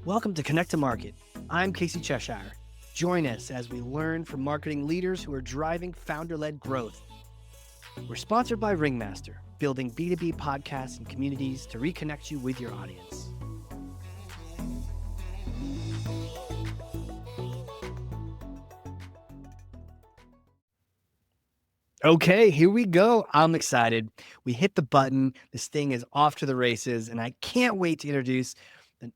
Welcome to Connect to Market. I'm Casey Cheshire. Join us as we learn from marketing leaders who are driving founder-led growth. We're sponsored by Ringmaster, building B2B podcasts and communities to reconnect you with your audience. Okay, here we go. I'm excited. We hit the button. This thing is off to the races, and I can't wait to introduce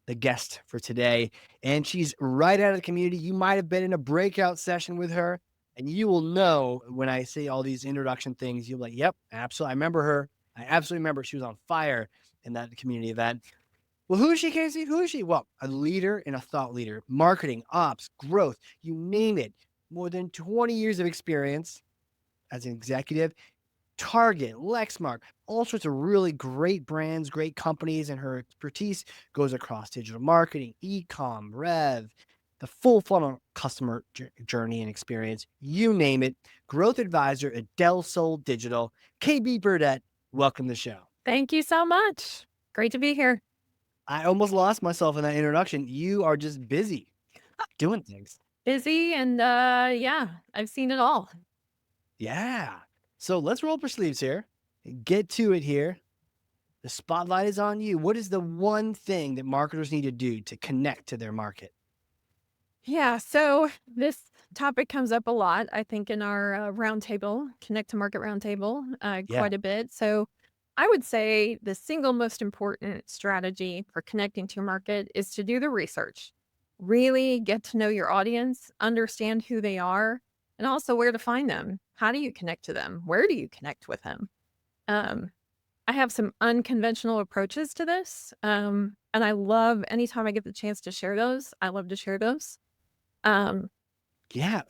the guest for today. And she's right out of the community. You might have been in a breakout session with her, and you will know when I say all these introduction things, you'll be like, yep, absolutely. I remember her. I absolutely remember she was on fire in that community event. Well, who is she, Casey? Who is she? Well, a leader and a thought leader, marketing, ops, growth, you name it. More than 20 years of experience as an executive, Target, Lexmark, all sorts of really great brands, great companies, and her expertise goes across digital marketing, e-com, rev, the full funnel customer journey and experience, you name it. Growth advisor at Del Sol Digital, KB Burdette, welcome to the show. Thank you so much. Great to be here. I almost lost myself in that introduction. You are just busy doing things. Busy and yeah, I've seen it all. Yeah. So let's roll up our sleeves here. Get to it here. The spotlight is on you. What is the one thing that marketers need to do to connect to their market? Yeah, so this topic comes up a lot, I think, in our roundtable, Connect to Market roundtable, quite a bit. So I would say the single most important strategy for connecting to your market is to do the research. Really get to know your audience, understand who they are, and also where to find them. How do you connect to them? Where do you connect with them? I have some unconventional approaches to this. And I love anytime I get the chance to share those, I love to share those. Yeah.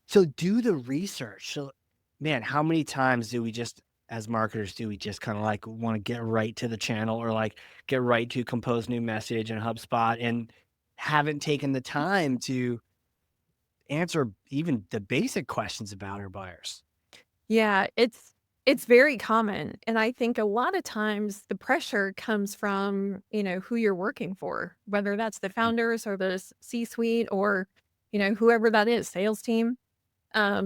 So do the research. So man, how many times do we just, as marketers, do we just kind of like want to get right to the channel or like get right to compose new message in HubSpot and haven't taken the time to answer even the basic questions about our buyers? Yeah, it's very common. And I think a lot of times the pressure comes from, who you're working for, whether that's the founders or the C-suite or, whoever that is, sales team. I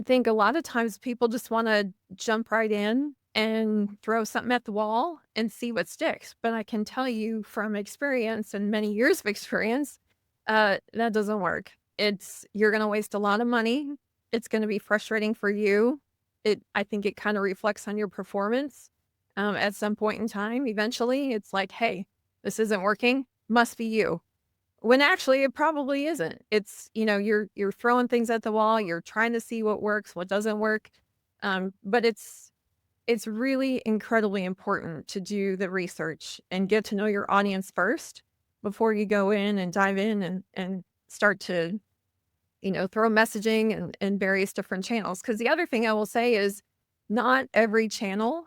think a lot of times people just want to jump right in and throw something at the wall and see what sticks. But I can tell you from experience and many years of experience, that doesn't work. You're going to waste a lot of money. It's going to be frustrating for you. I think it kind of reflects on your performance. At some point in time, eventually it's like, hey, this isn't working. Must be you. When actually it probably isn't. It's, you're throwing things at the wall. You're trying to see what works, what doesn't work. But it's really incredibly important to do the research and get to know your audience first before you go in and dive in and start to, throw messaging and various different channels. Because the other thing I will say is not every channel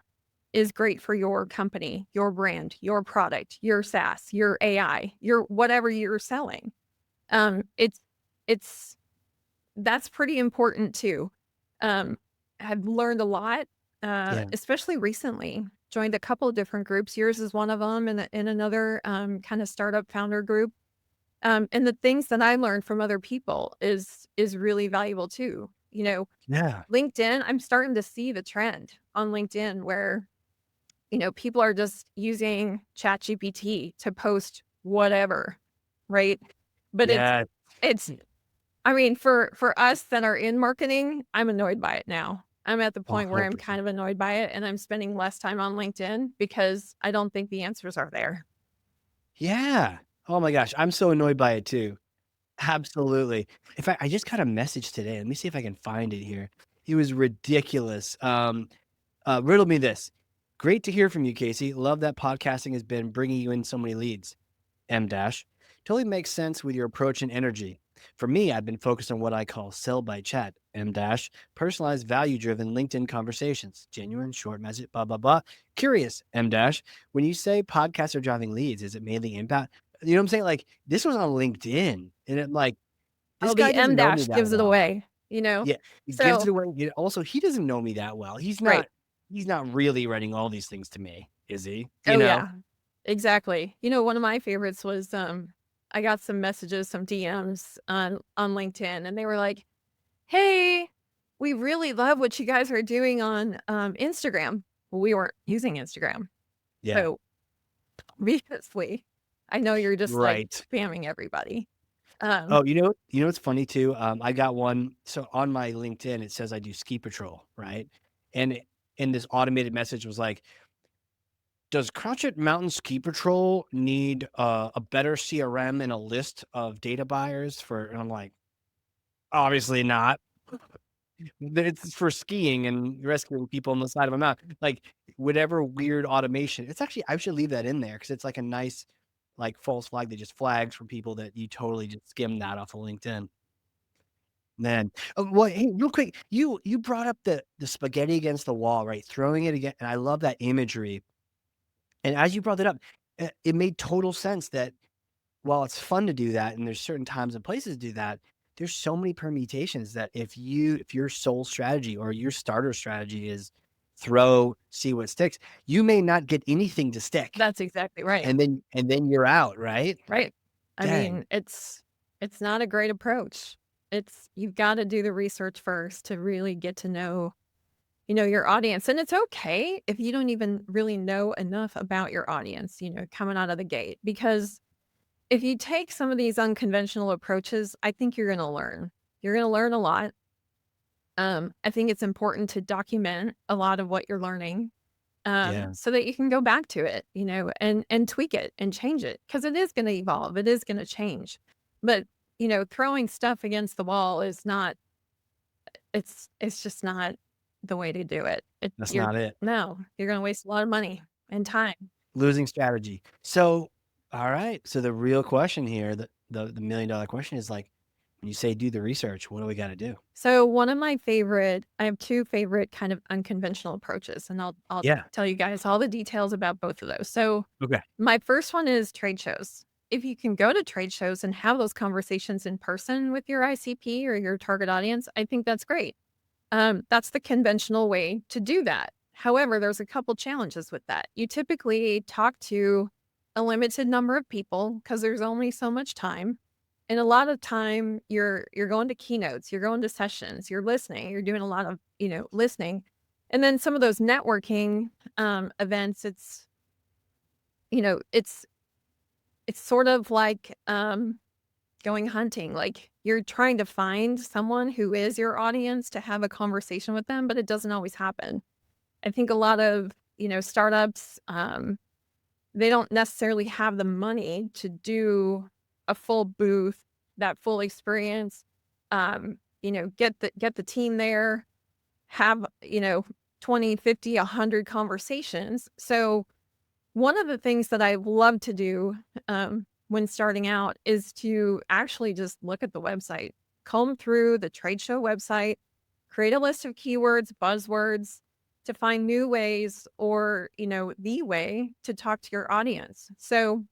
is great for your company, your brand, your product, your SaaS, your AI, your whatever you're selling. It's that's pretty important too. I've learned a lot, especially recently. Joined a couple of different groups. Yours is one of them, and in another kind of startup founder group. And the things that I learned from other people is really valuable too. LinkedIn, I'm starting to see the trend on LinkedIn where, people are just using ChatGPT to post whatever, right? But it's, I mean, for us that are in marketing, I'm annoyed by it now. I'm at the point where I'm kind of annoyed by it and I'm spending less time on LinkedIn because I don't think the answers are there. Yeah. Oh my gosh. I'm so annoyed by it too. Absolutely. In fact, I just got a message today. Let me see if I can find it here. It was ridiculous. Riddle me this. Great to hear from you, Casey. Love that podcasting has been bringing you in so many leads. M dash. Totally makes sense with your approach and energy. For me, I've been focused on what I call sell by chat. M dash. Personalized, value-driven LinkedIn conversations. Genuine, short message, blah, blah, blah. Curious, M dash. When you say podcasts are driving leads, is it mainly inbound? You know what I'm saying? Like this was on LinkedIn and it like, this guy the M doesn't know me dash that gives it well. away, Yeah, he gives it away. Also, he doesn't know me that well. He's right. not really writing all these things to me, is he? Yeah. Exactly. One of my favorites was, I got some messages, some DMs on LinkedIn, and they were like, "Hey, we really love what you guys are doing on, Instagram." Well, we weren't using Instagram. Yeah. So, obviously, I know you're just, like, Right. spamming everybody. Um Oh, what's funny too? I got one. So on my LinkedIn, it says I do ski patrol, right? And this automated message was like, "Does Crouchit Mountain Ski Patrol need a better CRM and a list of data buyers for?" And I'm like, obviously not. It's for skiing and rescuing people on the side of a mountain. Like whatever weird automation. It's actually I should leave that in there because it's like a nice like false flag that just flags for people that you totally just skim that off of LinkedIn. Man, well, hey, real quick, you brought up the spaghetti against the wall, right? Throwing it again, and I love that imagery. And as you brought it up, it made total sense that while it's fun to do that, and there's certain times and places to do that, there's so many permutations that if your sole strategy or your starter strategy is throw, see what sticks, you may not get anything to stick, That's exactly right. and then you're out, right? Right. I Dang, mean, it's not a great approach. You've gotta do the research first to really get to know, your audience, and it's okay if you don't even really know enough about your audience, coming out of the gate, because if you take some of these unconventional approaches, I think you're gonna learn. You're gonna learn a lot. I think it's important to document a lot of what you're learning, yeah, so that you can go back to it, and tweak it and change it because it is gonna evolve. It is gonna change. But, throwing stuff against the wall is not it's just not the way to do it. that's not it. No, you're gonna waste a lot of money and time. Losing strategy. So, all right. So the real question here, the $1,000,000 question is like, when you say do the research, what do we got to do? So one of my favorite I have 2 favorite kind of unconventional approaches, and I'll Yeah. tell you guys all the details about both of those. So Okay. my first one is trade shows. If you can go to trade shows and have those conversations in person with your ICP or your target audience, I think that's great. That's the conventional way to do that. However, there's a couple challenges with that. You typically talk to a limited number of people because there's only so much time. And a lot of time you're going to keynotes, you're going to sessions, you're listening, you're doing a lot of, listening. And then some of those networking events, you know, it's it's sort of like going hunting. Like you're trying to find someone who is your audience to have a conversation with them, but it doesn't always happen. I think a lot of, startups, they don't necessarily have the money to do a full booth, that full experience. Get the team there, have, 20, 50, 100 conversations. So one of the things that I love to do, when starting out is to actually just look at the website, comb through the trade show website, create a list of keywords, buzzwords to find new ways or, the way to talk to your audience. So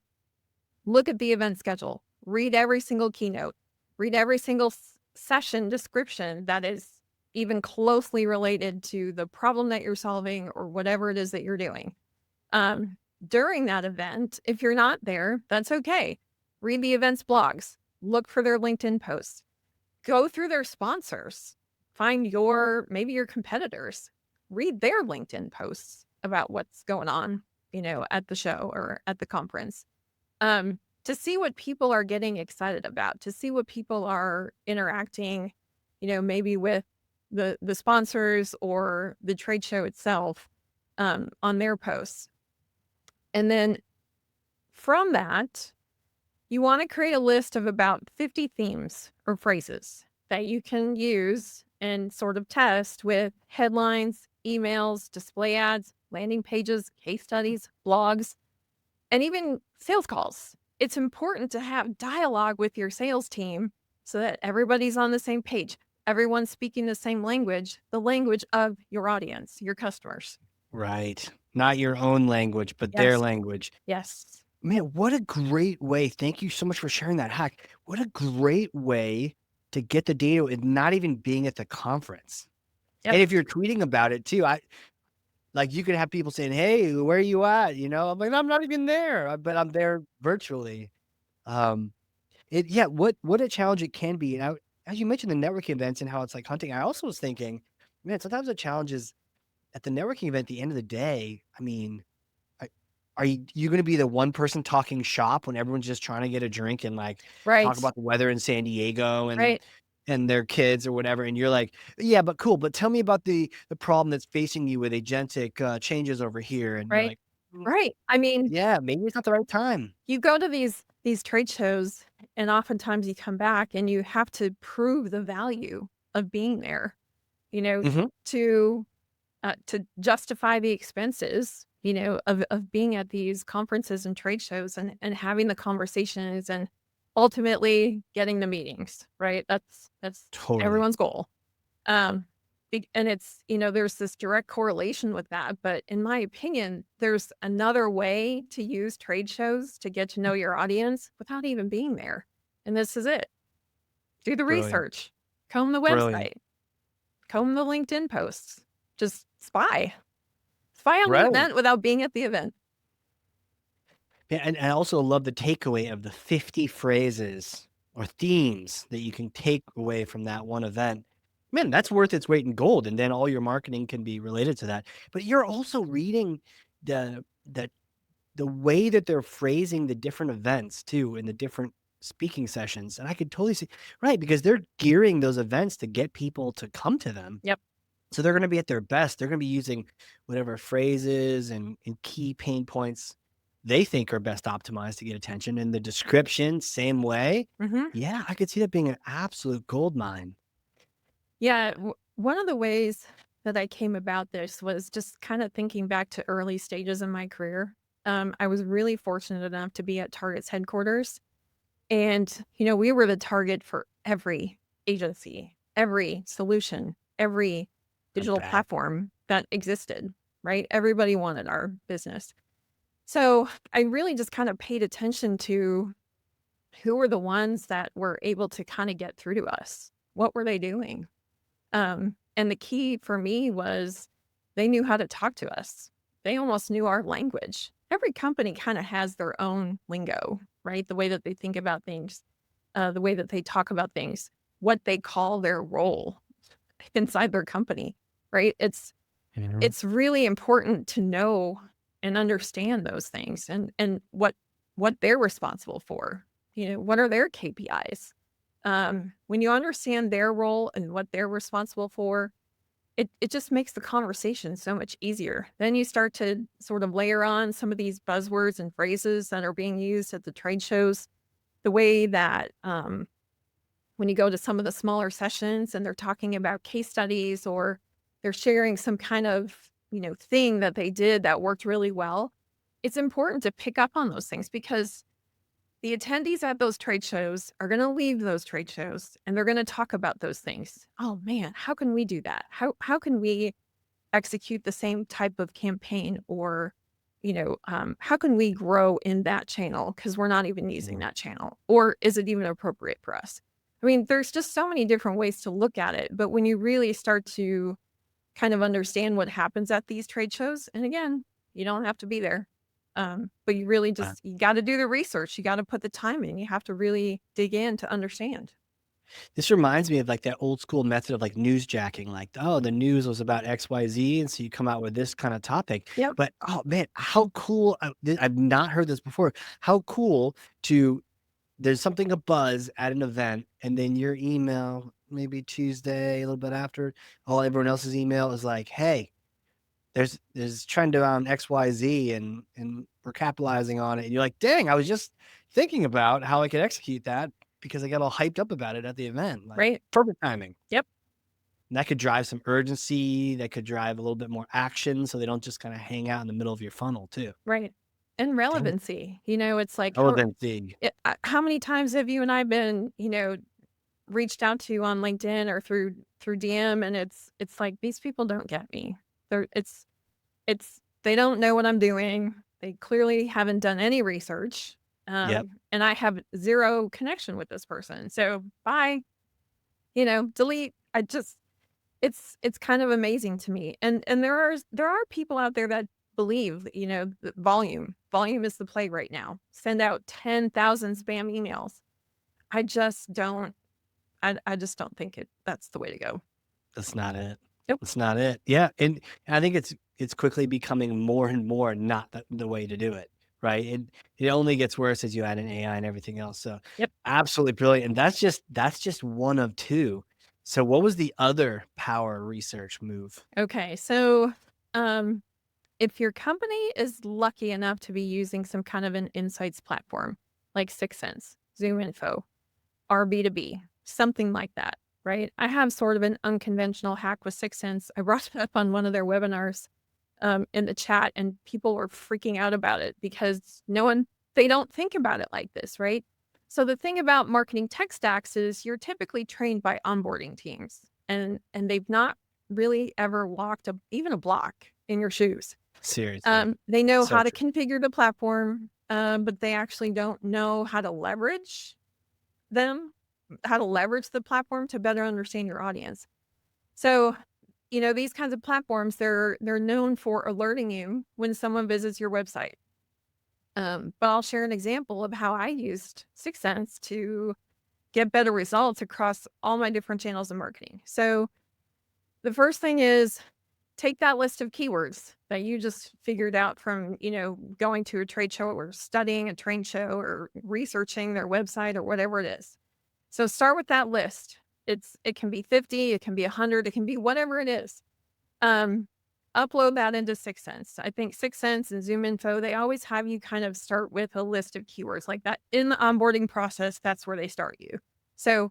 look at the event schedule, read every single keynote, read every single session description that is even closely related to the problem that you're solving or whatever it is that you're doing. Um, During that event, if you're not there, that's okay. Read the event's blogs, look for their LinkedIn posts, go through their sponsors, find maybe your competitors, read their LinkedIn posts about what's going on, at the show or at the conference. To see what people are getting excited about, to see what people are interacting, maybe with the sponsors or the trade show itself, on their posts. And then from that, you want to create a list of about 50 themes or phrases that you can use and sort of test with headlines, emails, display ads, landing pages, case studies, blogs, and even sales calls. It's important to have dialogue with your sales team so that everybody's on the same page. Everyone's speaking the same language, the language of your audience, your customers. Right. Not your own language, but their Yes. language. Yes. Man, what a great way. Thank you so much for sharing that hack. What a great way to get the data and not even being at the conference. And Yep. if you're tweeting about it too, Like, you could have people saying, "Hey, where are you at?" I'm like, "I'm not even there, but I'm there virtually." Um, yeah, what a challenge it can be. And as you mentioned the networking events and how it's like hunting, I also was thinking, man, sometimes the challenge is at the networking event, at the end of the day, I mean, I are you gonna be the one person talking shop when everyone's just trying to get a drink and, like, talk Right. about the weather in San Diego Right. and their kids or whatever, and you're like, "Yeah, but cool, but tell me about the problem that's facing you with agentic, changes over here," and you're Right. like, "Mm, Right. I mean, yeah, maybe it's not the right time." you go to these trade shows and oftentimes you come back and you have to prove the value of being there, you know, Mhm. to justify the expenses, of being at these conferences and trade shows and having the conversations and ultimately getting the meetings, right? That's Totally. everyone's goal. Um, and it's, there's this direct correlation with that. But in my opinion, there's another way to use trade shows to get to know your audience without even being there. And this is it. Do the Brilliant. research, comb the Brilliant. website, comb the LinkedIn posts, just spy. Spy on the Right. event without being at the event. Yeah, and I also love the takeaway of the 50 phrases or themes that you can take away from that one event. Man, that's worth its weight in gold, and then all your marketing can be related to that. But you're also reading the the way that they're phrasing the different events too in the different speaking sessions, and I could totally see right, because they're gearing those events to get people to come to them. Yep. So they're gonna be at their best. They're gonna be using whatever phrases and key pain points they think are best optimized to get attention. And the description, same way. Mhm. Yeah, I could see that being an absolute gold mine. Yeah, one of the ways that I came about this was just kind of thinking back to early stages in my career. I was really fortunate enough to be at Target's headquarters, and we were the target for every agency, every solution, every I digital bet. platform that existed. Right? Everybody wanted our business. So I really just kind of paid attention to who were the ones that were able to kind of get through to us. What were they doing? And the key for me was they knew how to talk to us. They almost knew our language. Every company kind of has their own lingo, right? The way that they think about things, the way that they talk about things, what they call their role inside their company, right? Mhm. It's really important to know and understand those things and what they're responsible for. What are their KPIs? When you understand their role and what they're responsible for, it just makes the conversation so much easier. Then you start to sort of layer on some of these buzzwords and phrases that are being used at the trade shows. The way that when you go to some of the smaller sessions and they're talking about case studies or they're sharing some kind of thing that they did that worked really well, it's important to pick up on those things because the attendees at those trade shows are going to leave those trade shows and they're going to talk about those things. Oh man, how can we do that? How can we execute the same type of campaign or how can we grow in that channel because we're not even using Mhm. that channel, or is it even appropriate for us? I mean, there's just so many different ways to look at it, but when you really start to kind of understand what happens at these trade shows, and again, you don't have to be there, but you really Uh, just you got to do the research, you got to put the time in, you have to really dig in to understand. This reminds me of like that old school method of like newsjacking, like, oh, the news was about XYZ. And so you come out with this kind of topic. Yep. But oh man, how cool. I've not heard this before. How cool to there's something a buzz at an event, and then your email, maybe Tuesday, a little bit after, all everyone else's email is like, "Hey, there's trend around XYZ, and we're capitalizing on it." And you're like, "Dang, I was just thinking about how I could execute that because I got all hyped up about it at the event." Like, Right. perfect timing. Yep. And that could drive some urgency. That could drive a little bit more action, so they don't just kind of hang out in the middle of your funnel too. Right. And Dang, relevancy, it's like relevancy. how many times have you and I been reached out to on LinkedIn or through DM, and it's like these people don't get me. They're it's they don't know what I'm doing. They clearly haven't done any research. Yep. And I have zero connection with this person. So bye, delete. It's kind of amazing to me. And there are people out there that believe, that volume is the play right now. Send out 10,000 spam emails. I just don't I just don't think that's the way to go. That's not it. Nope. That's not it. Yeah, and I think it's quickly becoming more and more not the way to do it, right? It only gets worse as you add in AI and everything else. So Yep. absolutely brilliant. And that's just one of two. So what was the other power research move? Okay. So, um, if your company is lucky enough to be using some kind of an insights platform like Six Sense, Zoom Info, or B2B, something like that, right? I have sort of an unconventional hack with Six Sense. I brought it up on one of their webinars in the chat, and people were freaking out about it because they don't think about it like this, right? So the thing about marketing tech stacks is you're typically trained by onboarding teams, and they've not really ever walked even a block in your shoes. Seriously. They know So how to true. configure the platform, but they actually don't know how to leverage them, how to leverage the platform to better understand your audience. So, these kinds of platforms, they're known for alerting you when someone visits your website. But I'll share an example of how I used Six Sense to get better results across all my different channels of marketing. So the first thing is take that list of keywords that you just figured out from, going to a trade show or studying a trade show or researching their website or whatever it is. So start with that list. It can be 50, it can be 100, it can be whatever it is. Um, Upload that into Six Sense. I think Six Sense and Zoom Info, they always have you kind of start with a list of keywords like that. In the onboarding process, that's where they start you. So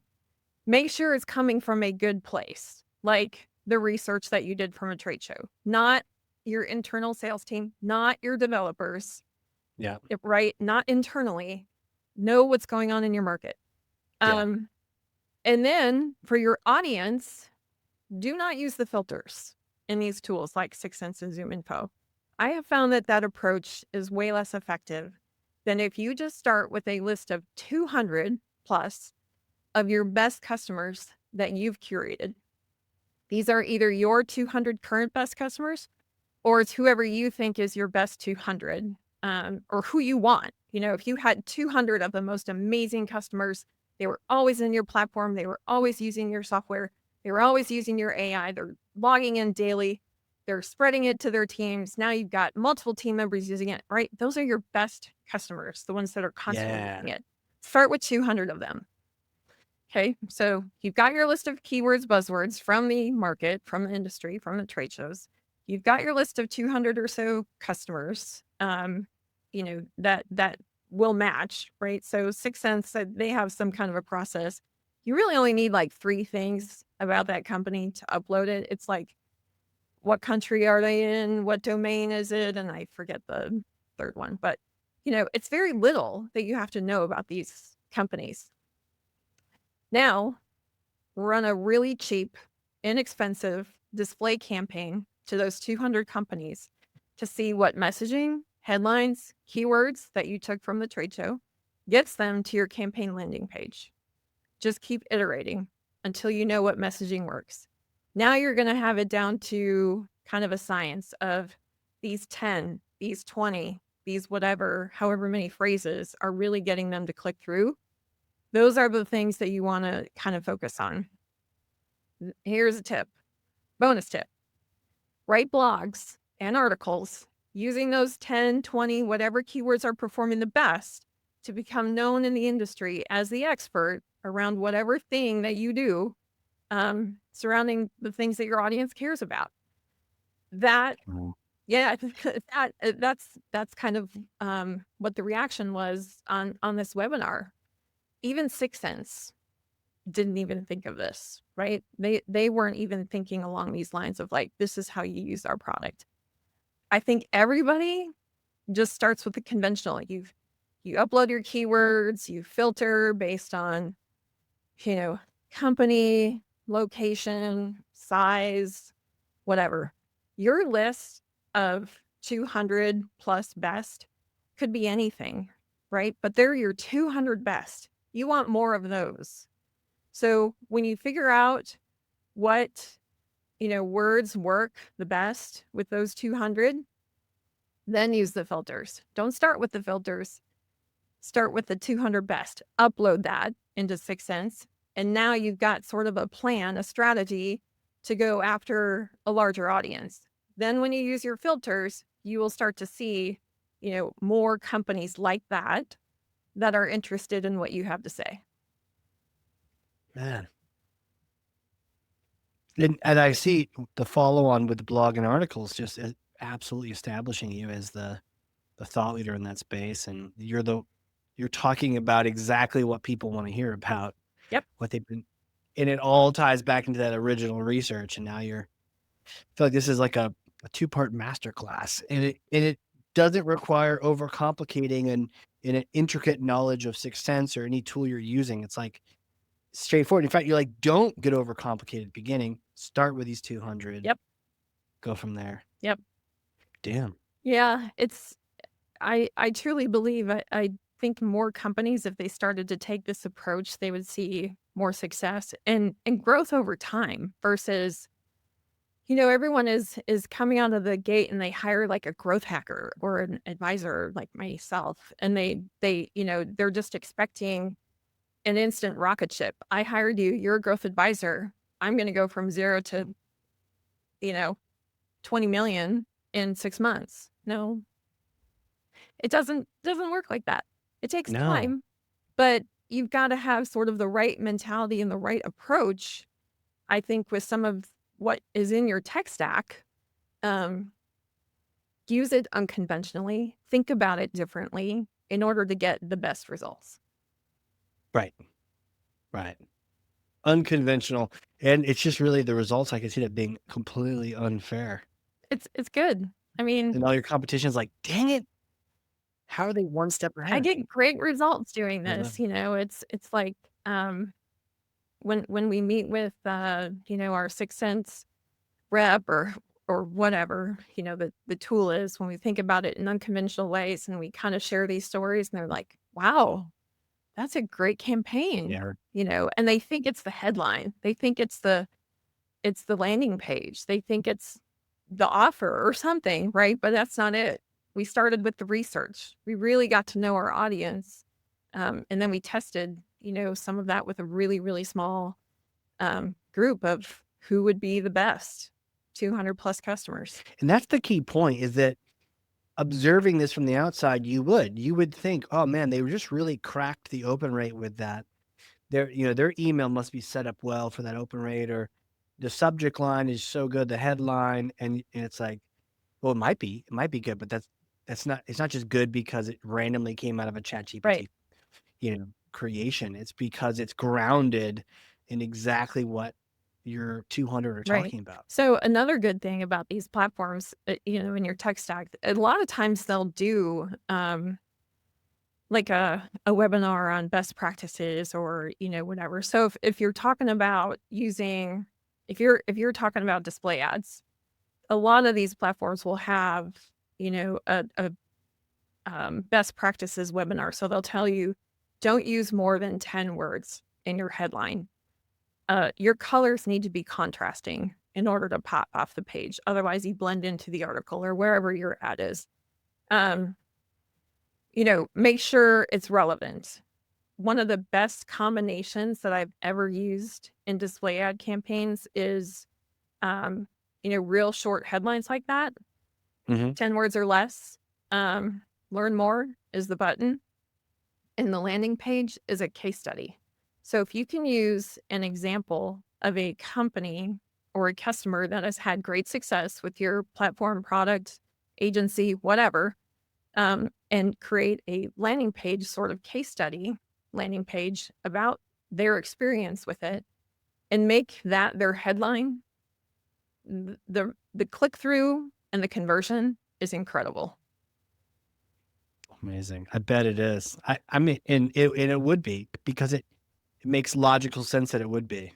make sure it's coming from a good place, like the research that you did from a trade show, not your internal sales team, not your developers, Yeah. right? Not internally. Know what's going on in your market. Yeah. Um, and then for your audience, do not use the filters in these tools like Six Sense and Zoom Info. I have found that approach is way less effective than if you just start with a list of 200 plus of your best customers that you've curated. These are either your 200 current best customers or it's whoever you think is your best 200, or who you want. If you had 200 of the most amazing customers, they were always in your platform, they were always using your software, they were always using your AI, they're logging in daily, they're spreading it to their teams. Now you've got multiple team members using it, right? Those are your best customers, the ones that are constantly Yeah. using it. Start with 200 of them. Okay, so you've got your list of keywords, buzzwords from the market, from the industry, from the trade shows. You've got your list of 200 or so customers, that will match, right? So Six Sense said they have some kind of a process. You really only need like 3 things about that company to upload it. It's like, what country are they in? What domain is it? And I forget the third one, but it's very little that you have to know about these companies. Now, run a really cheap, inexpensive display campaign to those 200 companies to see what messaging, headlines, keywords that you took from the trade show gets them to your campaign landing page. Just keep iterating until you know what messaging works. Now you're going to have it down to kind of a science of these 10, these 20, these whatever, however many phrases are really getting them to click through. Those are the things that you want to kind of focus on. Here's a tip, bonus tip. Write blogs and articles using those 10, 20, whatever keywords are performing the best to become known in the industry as the expert around whatever thing that you do, surrounding the things that your audience cares about. That, Mm. yeah, I think that's kind of what the reaction was on this webinar. Even Six Sense didn't even think of this, right? They weren't even thinking along these lines of like, this is how you use our product. I think everybody just starts with the conventional. You upload your keywords, you filter based on, company, location, size, whatever. Your list of 200 plus best could be anything, right? But they're your 200 best. You want more of those. So when you figure out what words work the best with those 200, then use the filters. Don't start with the filters. Start with the 200 best. Upload that into 6sense. And now you've got sort of a plan, a strategy to go after a larger audience. Then when you use your filters, you will start to see, more companies like that are interested in what you have to say. Man. And I see the follow on with the blog and articles just absolutely establishing you as the thought leader in that space. And you're talking about exactly what people want to hear about, Yep. what they've been, and it all ties back into that original research. And now I feel like this is like a two-part masterclass, and it doesn't require overcomplicating and an intricate knowledge of Sixth Sense or any tool you're using. It's like straightforward. In fact, you're like, don't get overcomplicated at the beginning. Start with these 200. Yep. Go from there. Yep. Damn. Yeah. I truly believe, I think more companies, if they started to take this approach, they would see more success and growth over time versus, everyone is coming out of the gate and they hire like a growth hacker or an advisor like myself. And they're just expecting an instant rocket ship. I hired you, you're a growth advisor. I'm going to go from 0 to, 20 million in 6 months. No, it doesn't work like that. It takes No. time, but you've got to have sort of the right mentality and the right approach, I think, with some of what is in your tech stack. Use it unconventionally, think about it differently in order to get the best results. Right. Right. Unconventional. And it's just really the results. I can see that being completely unfair. It's good. I mean, And all your competition is like, dang it. How are they one step I ahead? get great results doing I love this. It's like, when we meet with, our Sixth Sense rep or whatever, the tool is, when we think about it in unconventional ways and we kind of share these stories and they're like, wow, that's a great campaign, Yeah. and they think it's the headline. They think it's the landing page. They think it's the offer or something, right? But that's not it. We started with the research. We really got to know our audience. And then we tested, some of that with a really, really small group of who would be the best 200 plus customers. And that's the key point, is that observing this from the outside, you would think, oh man, they just really cracked the open rate with that. Their email must be set up well for that open rate, or the subject line is so good, the headline, and it's like, well, it might be good, but it's not just good because it randomly came out of a chat Right. GPT, creation. It's because it's grounded in exactly what your 200 are Right. talking about. So another good thing about these platforms, in your tech stack, a lot of times they'll do like a webinar on best practices or, whatever. So if you're talking about if you're talking about display ads, a lot of these platforms will have, a best practices webinar. So they'll tell you, don't use more than 10 words in your headline. Your colors need to be contrasting in order to pop off the page. Otherwise, you blend into the article or wherever your ad is. Make sure it's relevant. One of the best combinations that I've ever used in display ad campaigns is, real short headlines like that, 10 words or less. Learn more is the button, and the landing page is a case study. So if you can use an example of a company or a customer that has had great success with your platform, product, agency, whatever, and create a landing page, sort of case study landing page about their experience with it, and make that their headline, the click through and the conversion is incredible. Amazing. I bet it is. I mean, and it would be, because it makes logical sense that it would be.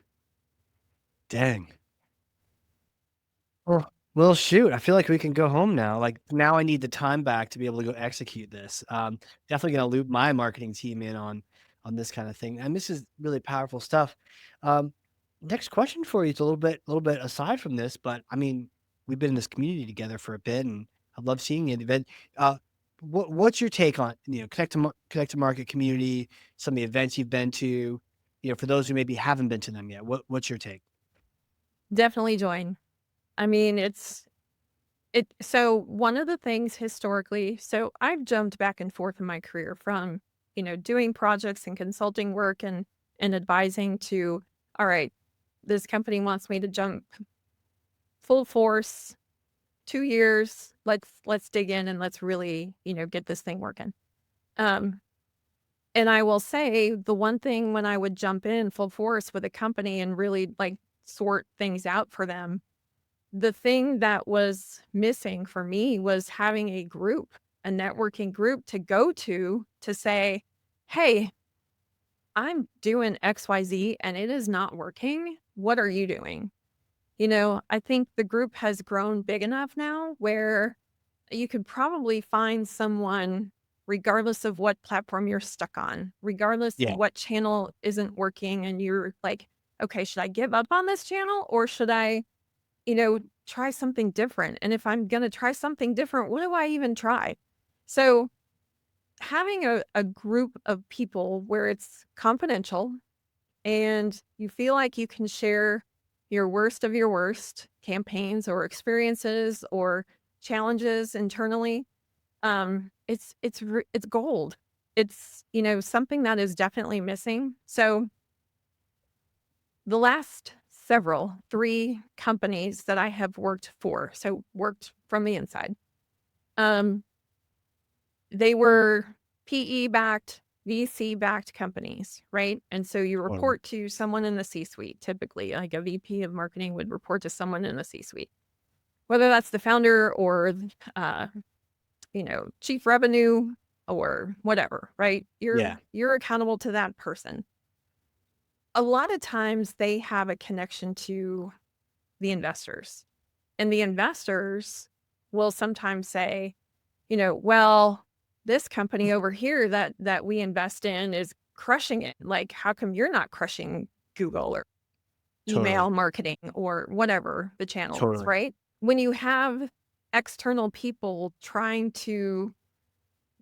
Dang. Well, shoot, I feel like we can go home now. Like, now I need the time back to be able to go execute this. Definitely gonna loop my marketing team in on this kind of thing. And this is really powerful stuff. Um, Next question for you. It's a little bit aside from this, but I mean, we've been in this community together for a bit, and I love seeing you at the event. Uh, what's your take on, connect to market community, some of the events you've been to, for those who maybe haven't been to them yet? What's your take? Definitely join. I mean, so one of the things historically, so I've jumped back and forth in my career from, doing projects and consulting work and advising to, all right, this company wants me to jump full force, 2 years. Let's dig in and let's really, get this thing working. Um, and I will say the one thing when I would jump in full force with a company and really like sort things out for them, the thing that was missing for me was having a group, a networking group to go to say, "Hey, I'm doing XYZ and it is not working. What are you doing?" I think the group has grown big enough now where you could probably find someone regardless of what platform you're stuck on, regardless of Yeah, what channel isn't working and you're like, "Okay, should I give up on this channel or should I try something different? And if I'm going to try something different, what do I even try?" So having a group of people where it's confidential and you feel like you can share your worst of your worst campaigns or experiences or challenges internally, it's gold. It's, something that is definitely missing. So the last several, 3 companies that I have worked for, so worked from the inside, um, they were PE-backed, VC-backed companies, right? And so you totally. report to someone in the C-suite, typically, like a VP of marketing would report to someone in the C-suite, whether that's the founder or, uh, chief revenue or whatever, right? Yeah, You're accountable to that person. A lot of times they have a connection to the investors. And the investors will sometimes say, "Well, this company over here that we invest in is crushing it. Like, how come you're not crushing Google or email totally, marketing or whatever the channel is," totally. right? When you have external people trying to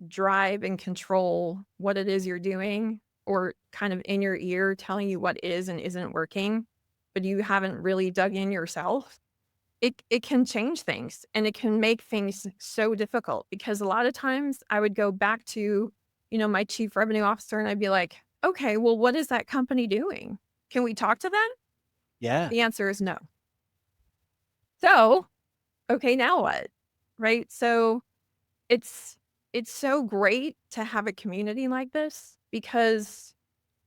drive and control what it is you're doing or kind of in your ear telling you what is and isn't working, but you haven't really dug in yourself, it can change things and it can make things so difficult because a lot of times I would go back to, my chief revenue officer and I'd be like, "Okay, well, what is that company doing? Can we talk to them?" Yeah, The answer is no. So, okay, now what? Right? So it's it's so great to have a community like this because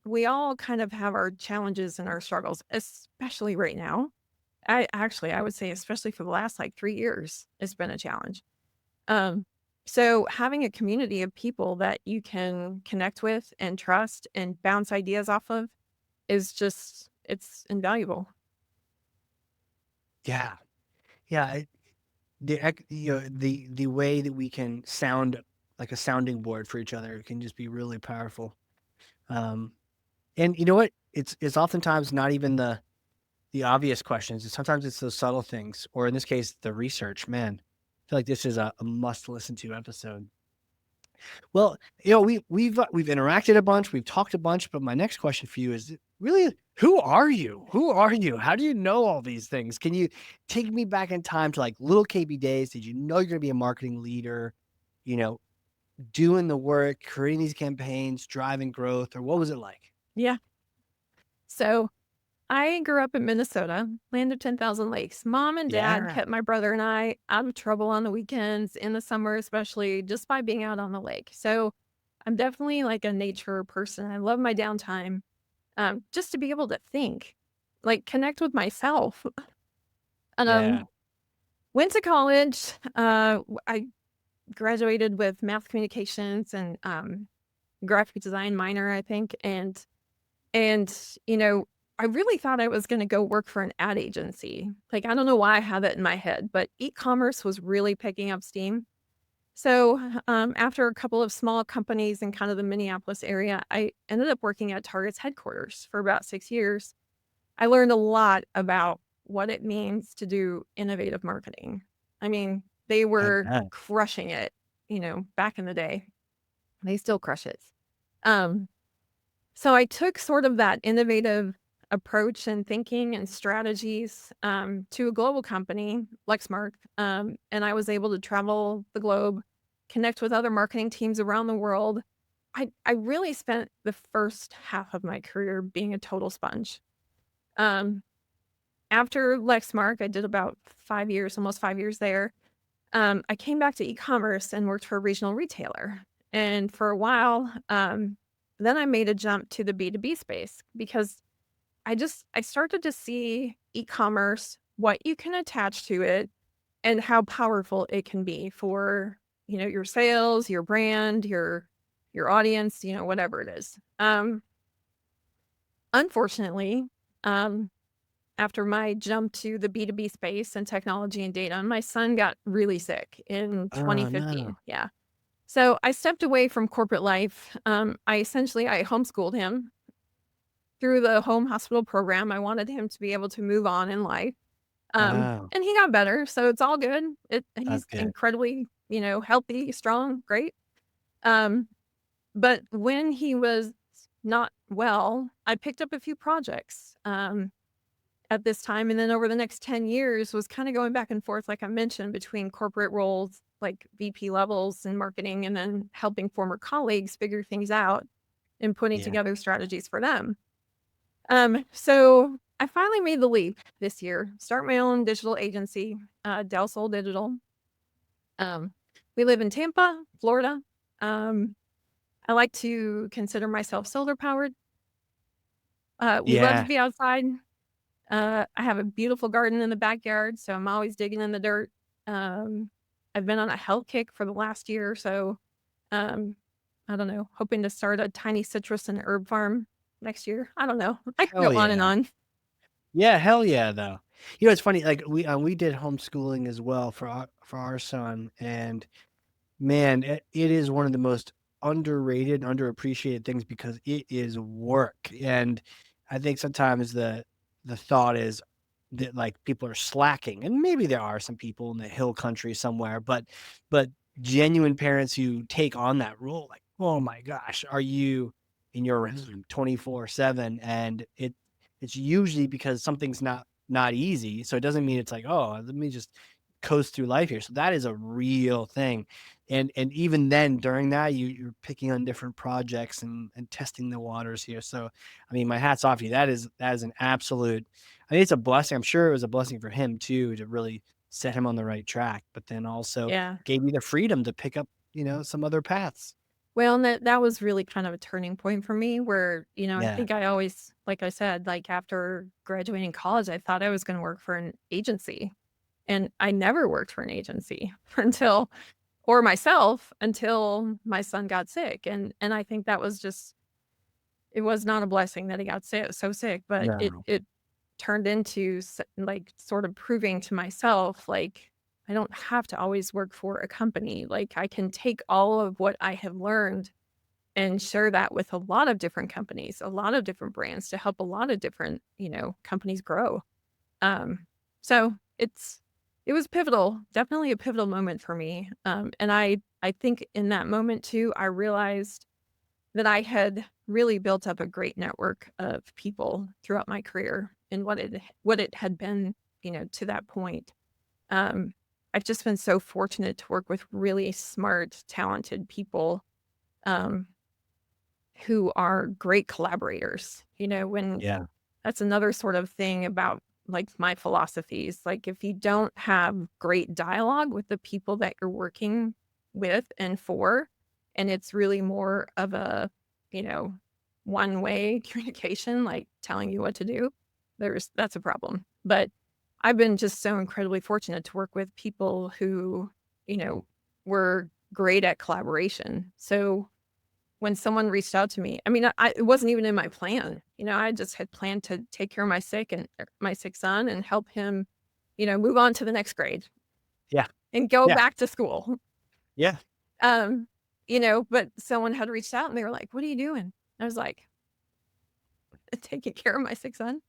we all kind of have our challenges and our struggles, especially right now. I would say especially for the last, like, 3 years, it's been a challenge. Um, so having a community of people that you can connect with and trust and bounce ideas off of is just it's invaluable. yeah, yeah. The way that we can sound like a sounding board for each other can just be really powerful. Um, and you know what? It's oftentimes not even the obvious questions. Sometimes it's those subtle things, or in this case, the research. Man, I feel like this is a must listen to episode. Well, we've interacted a bunch, we've talked a bunch, but my next question for you is really, who are you? Who are you? How do you know all these things? Can you take me back in time to like little KB days? Did you know you're going to be a marketing leader? You know, doing the work, creating these campaigns, driving growth, or what was it like? Yeah. So, I grew up in Minnesota, land of 10,000 lakes. Mom and dad Yeah. kept my brother and I out of trouble on the weekends, in the summer especially, just by being out on the lake. So, I'm definitely like a nature person. I love my downtime, just to be able to think, like, connect with myself. Yeah. Um, went to college. I graduated with math communications and graphic design minor, I think, and I really thought I was going to go work for an ad agency. Like, I don't know why I had that in my head, but e-commerce was really picking up steam. So, after a couple of small companies in kind of the Minneapolis area, I ended up working at Target's headquarters for about 6 years. I learned a lot about what it means to do innovative marketing. I mean, they I were bet. crushing it, back in the day. They still crush it. Um, so I took sort of that innovative approach and thinking and strategies to a global company, Lexmark, and I was able to travel the globe, connect with other marketing teams around the world. I really spent the first half of my career being a total sponge. Um, After Lexmark, I did about 5 years, almost 5 years there. I came back to e-commerce and worked for a regional retailer. And for a while, then I made a jump to the B2B space because I started to see e-commerce, what you can attach to it, and how powerful it can be for, your sales, your brand, your audience, whatever it is. Unfortunately, um, after my jump to the B2B space and technology and data, my son got really sick in Oh, no. 2015. Yeah. So I stepped away from corporate life. I homeschooled him through the home hospital program. I wanted him to be able to move on in life. Wow. And he got better, so it's all good. That's He's good. incredibly, healthy, strong, great. Um, but when he was not well, I picked up a few projects. At this time, and then over the next 10 years was kinda going back and forth, like I mentioned, between corporate roles, like VP levels in marketing, and then helping former colleagues figure things out and putting Yeah. together strategies for them. So I finally made the leap this year, start my own digital agency, Del Sol Digital. Um, we live in Tampa, Florida. Um, I like to consider myself solar powered. We love to Yeah. be outside. I have a beautiful garden in the backyard, so I'm always digging in the dirt. Um, I've been on a health kick for the last year or so. Um, I don't know, hoping to start a tiny citrus and herb farm next year. I don't know. I can go Hell on and yeah. on. Yeah, hell yeah, though. It's funny, like, we did homeschooling as well for our son, and man, it is one of the most underrated, underappreciated things because it is work, and I think sometimes the thought is that, like, people are slacking, and maybe there are some people in the hill country somewhere, but genuine parents who take on that role, like, "Oh my gosh, are you in your room 24/7?" And it's usually because something's not easy, so it doesn't mean it's like, "Oh, let me just coast through life here." So that is a real thing. And even then during that you're picking on different projects and testing the waters here. So I mean, my hat's off to you. That is an absolute, I think it's a blessing. I'm sure it was a blessing for him too to really set him on the right track, but then also Yeah. gave you the freedom to pick up, some other paths. Well, and that was really kind of a turning point for me where, I Yeah. think I always, like I said, like after graduating college, I thought I was going to work for an agency. And I never worked for an agency or myself until my son got sick. And I think that was just, it was not a blessing that he got so sick, but No. it turned into like sort of proving to myself, like, I don't have to always work for a company. Like I can take all of what I have learned and share that with a lot of different companies, a lot of different brands to help a lot of different, companies grow. Um, so it was pivotal, definitely a pivotal moment for me. And I think in that moment too, I realized that I had really built up a great network of people throughout my career and what it had been, to that point. Um, I've just been so fortunate to work with really smart, talented people um, who are great collaborators. When Yeah. that's another sort of thing about, like, my philosophies. Like, if you don't have great dialogue with the people that you're working with and for, and it's really more of a, you know, one-way communication, like telling you what to do, that's a problem. But I've been just so incredibly fortunate to work with people who, you know, were great at collaboration. So when someone reached out to me, I mean, it wasn't even in my plan. I just had planned to take care of my sick son and help him, move on to the next grade Yeah. and go Yeah. back to school. Yeah. Um, but someone had reached out and they were like, "What are you doing?" I was like, "Taking care of my sick son."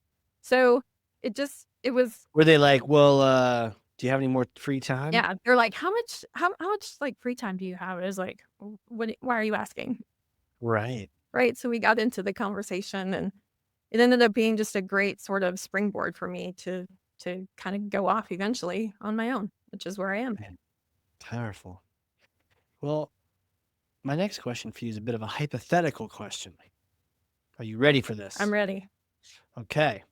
So it was, Were they like, well, do you have any more free time? yeah, they're like, how much like free time do you have? It was like, why are you asking? Right. Right. So we got into the conversation, and it ended up being just a great sort of springboard for me to kind of go off eventually on my own, which is where I am. Man, powerful. Well, my next question for you is a bit of a hypothetical question. Are you ready for I'm this? ready. Okay.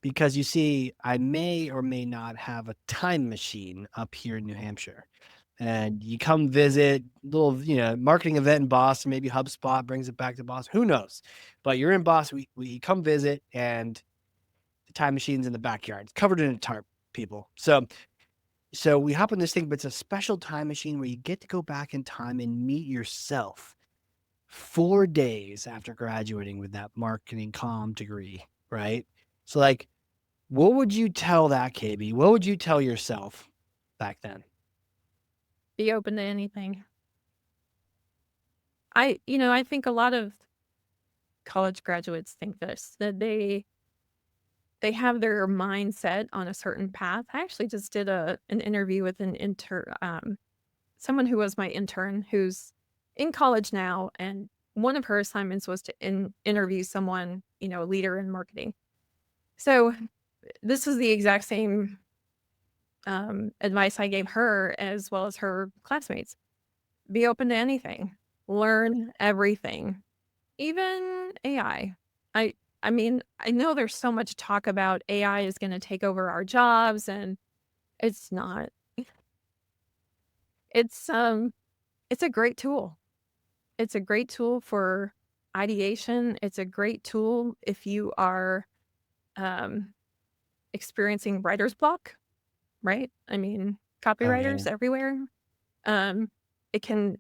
Because you see, I may or may not have a time machine up here in New Hampshire. And you come visit, little, marketing event in Boston, maybe HubSpot brings it back to Boston. Who knows? But you're in Boston, we come visit, and the time machine's in the backyard. It's covered in a tarp, people. So we hop on this thing, but it's a special time machine where you get to go back in time and meet yourself 4 days after graduating with that marketing comm degree, right? So like, what would you tell that KB? What would you tell yourself back then? Be open to anything. I think a lot of college graduates think this, that they have their mindset on a certain path. I actually just did an interview with someone who was my intern who's in college now, and one of her assignments was to interview someone, a leader in marketing. So this is the exact same advice I gave her as well as her classmates. Be open to anything. Learn everything. Even AI. I I mean, I know there's so much talk about AI is gonna take over our jobs, and it's not. It's, um it's a great tool. It's a great tool for ideation. It's a great tool if you are, um, experiencing writer's block, right? I mean, Oh yeah. copywriters everywhere. Um, it can,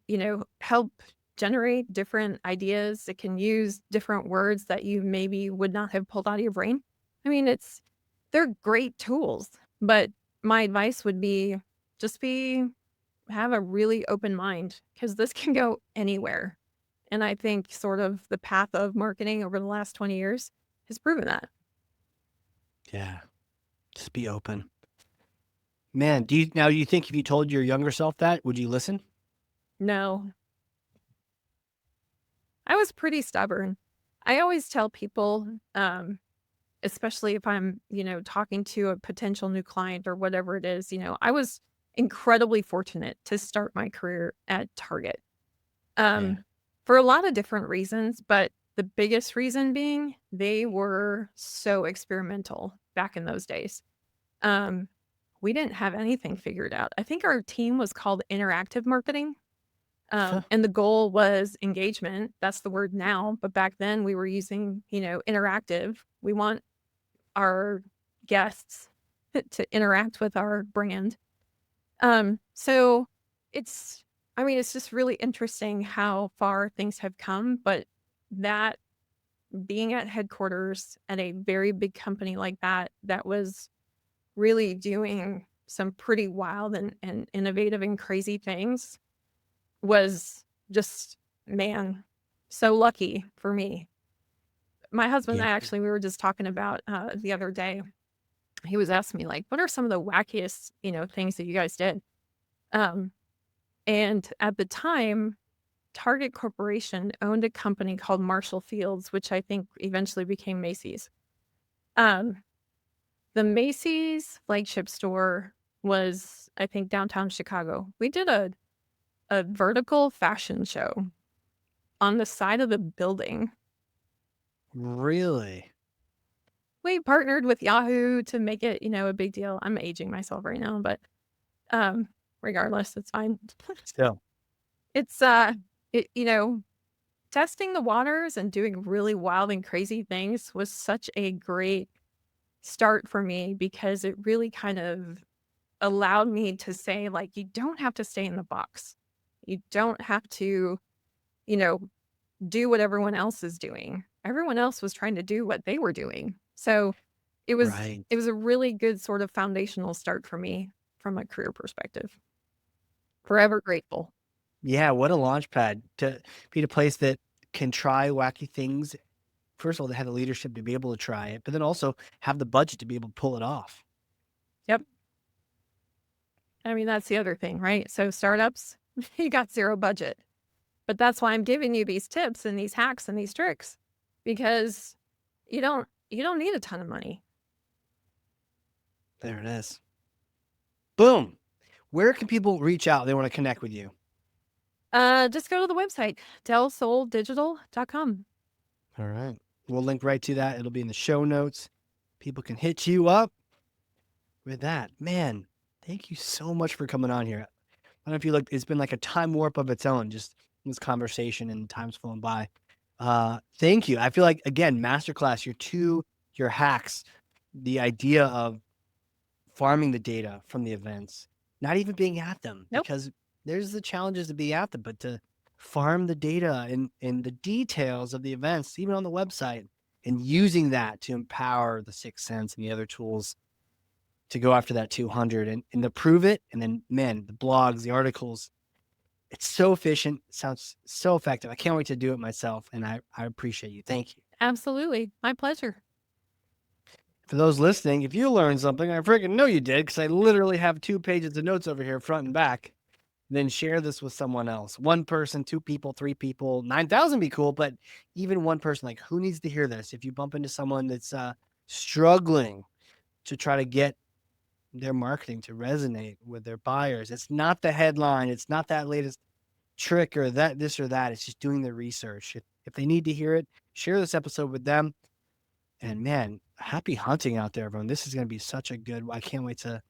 help generate different ideas. It can use different words that you maybe would not have pulled out of your brain. I mean, they're great tools, but my advice would be just have a really open mind because this can go anywhere. And I think sort of the path of marketing over the last 20 years has proven that. Yeah. Just be open. Man, do you think if you told your younger self that, would you listen? No, I was pretty stubborn. I always tell people, especially if I'm, talking to a potential new client or whatever it is, I was incredibly fortunate to start my career at Target. Yeah. Um, for a lot of different reasons, but the biggest reason being they were so experimental back in those days. Um, we didn't have anything figured out. I think our team was called interactive marketing. Huh. And the goal was engagement. That's the word now. But back then we were using, interactive. We want our guests to interact with our brand. So it's, I mean, it's just really interesting how far things have come, but that being at headquarters at a very big company like that was really doing some pretty wild and innovative and crazy things was just, man, so lucky for me. My husband Yeah. and I actually, we were just talking about the other day. He was asking me like, "What are some of the wackiest, things that you guys did?" Um, and at the time, Target Corporation owned a company called Marshall Fields, which I think eventually became Macy's. Um, the Macy's flagship store was, I think, downtown Chicago. We did a vertical fashion show on the side of the building. Really? We partnered with Yahoo to make it, a big deal. I'm aging myself right now, but um, regardless, it's fine. Still. It's it, testing the waters and doing really wild and crazy things was such a great start for me because it really kind of allowed me to say, like, you don't have to stay in the box. You don't have to, you know, do what everyone else is doing. Everyone else was trying to do what they were doing. So Right. it was a really good sort of foundational start for me from a career perspective. Forever grateful. Yeah, what a launch pad to be a place that can try wacky things first of all, they have the leadership to be able to try it, but then also have the budget to be able to pull it off. Yep. I mean, that's the other thing, right? So startups, you got zero budget. But that's why I'm giving you these tips and these hacks and these tricks, because you don't need a ton of money. There it is. Boom. Where can people reach out if they want to connect with you? Just go to the website, delsouldigital.com. All right. We'll link right to that. It'll be in the show notes. People can hit you up with that. Man, thank you so much for coming on here. I don't know if you look, it's been like a time warp of its own, just this conversation and time's flown by. Thank you. I feel like, again, masterclass, your hacks, the idea of farming the data from the events, not even being at them, Nope. because there's the challenges to be at them, but to farm the data and the details of the events, even on the website, and using that to empower the Sixth Sense and the other tools to go after that 200 and to prove it. And then, man, the blogs, the articles, it's so efficient. It sounds so effective. I can't wait to do it myself. And I appreciate you. Thank you. Absolutely. My pleasure. For those listening, if you learned something, I freaking know you did, because I literally have 2 pages of notes over here, front and back. Then share this with someone else. 1 person, 2 people, 3 people, 9,000 be cool, but even 1 person, like, who needs to hear this? If you bump into someone that's struggling to try to get their marketing to resonate with their buyers, it's not the headline, it's not that latest trick or that this or that. It's just doing the research. If they need to hear it, share this episode with them. And man, happy hunting out there, everyone. This is going to be such a good, I can't wait to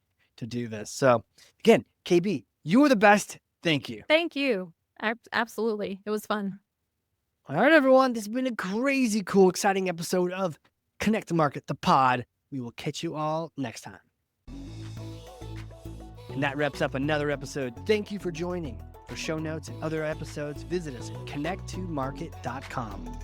do this. So again, KB, you are the best. Thank you. Thank you. Absolutely. It was fun. All right, everyone. This has been a crazy, cool, exciting episode of Connect to Market, the pod. We will catch you all next time. And that wraps up another episode. Thank you for joining. For show notes and other episodes, visit us at connecttomarket.com.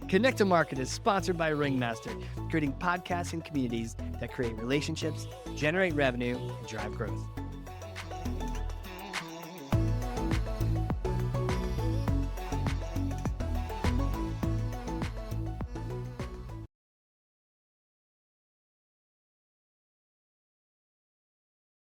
Connect to Market is sponsored by Ringmaster, creating podcasts and communities that create relationships, generate revenue, and drive growth.